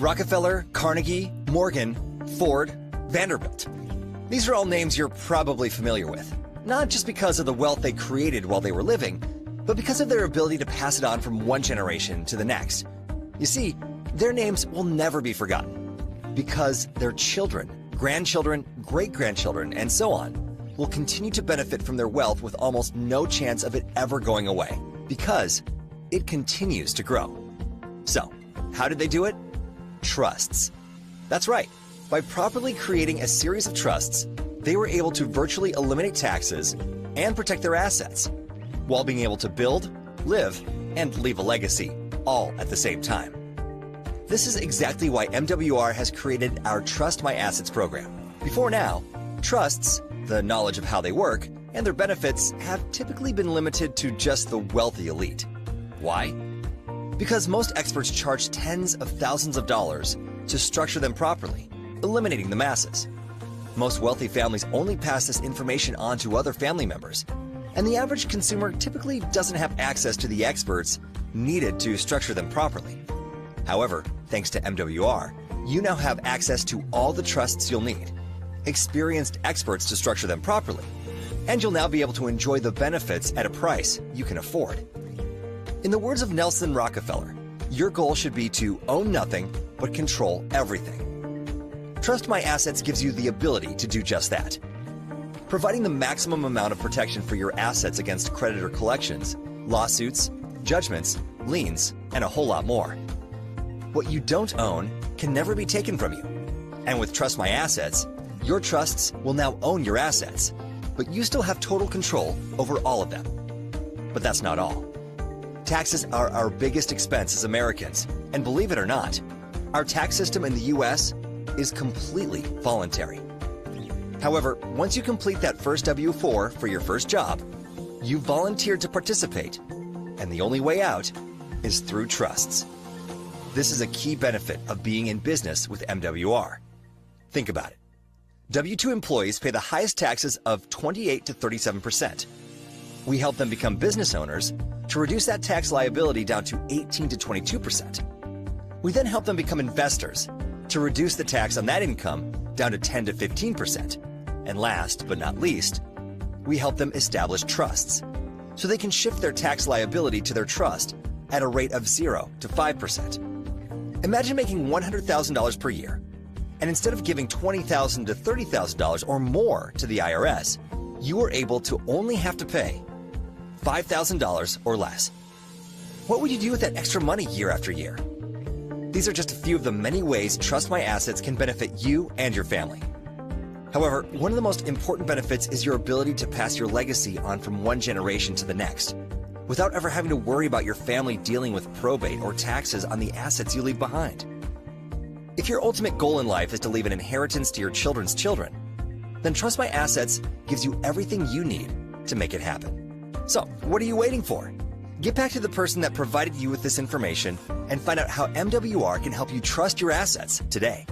Rockefeller, Carnegie, Morgan, Ford, Vanderbilt. These are all names you're probably familiar with, not just because of the wealth they created while they were living, but because of their ability to pass it on from one generation to the next. You see, their names will never be forgotten because their children, grandchildren, great-grandchildren, and so on will continue to benefit from their wealth with almost no chance of it ever going away because it continues to grow. So, how did they do it? Trusts. That's right. By properly creating a series of trusts, they were able to virtually eliminate taxes and protect their assets, while being able to build, live, and leave a legacy, all at the same time. This is exactly why MWR has created our Trust My Assets program. Before now, trusts, the knowledge of how they work, and their benefits have typically been limited to just the wealthy elite. Why? Because most experts charge tens of thousands of dollars to structure them properly, eliminating the masses. Most wealthy families only pass this information on to other family members, and the average consumer typically doesn't have access to the experts needed to structure them properly. However, thanks to MWR, you now have access to all the trusts you'll need, experienced experts to structure them properly, and you'll now be able to enjoy the benefits at a price you can afford. In the words of Nelson Rockefeller, your goal should be to own nothing but control everything. Trust My Assets gives you the ability to do just that, providing the maximum amount of protection for your assets against creditor collections, lawsuits, judgments, liens, and a whole lot more. What you don't own can never be taken from you. And with Trust My Assets, your trusts will now own your assets, but you still have total control over all of them. But that's not all. Taxes are our biggest expense as Americans, and believe it or not, our tax system in the U.S. is completely voluntary. However, once you complete that first W-4 for your first job, you volunteered to participate, and the only way out is through trusts. This is a key benefit of being in business with MWR. Think about it. W-2 employees pay the highest taxes of 28 to 37%. We help them become business owners to reduce that tax liability down to 18 to 22%. We then help them become investors to reduce the tax on that income down to 10 to 15%. And last but not least, we help them establish trusts so they can shift their tax liability to their trust at a rate of 0 to 5%. Imagine making $100,000 per year, and instead of giving $20,000 to $30,000 or more to the IRS, you are able to only have to pay $5,000 or less. What would you do with that extra money year after year? These are just a few of the many ways Trust My Assets can benefit you and your family. However, one of the most important benefits is your ability to pass your legacy on from one generation to the next, without ever having to worry about your family dealing with probate or taxes on the assets you leave behind. If your ultimate goal in life is to leave an inheritance to your children's children, then Trust My Assets gives you everything you need to make it happen. So, what are you waiting for? Get back to the person that provided you with this information and find out how MWR can help you trust your assets today.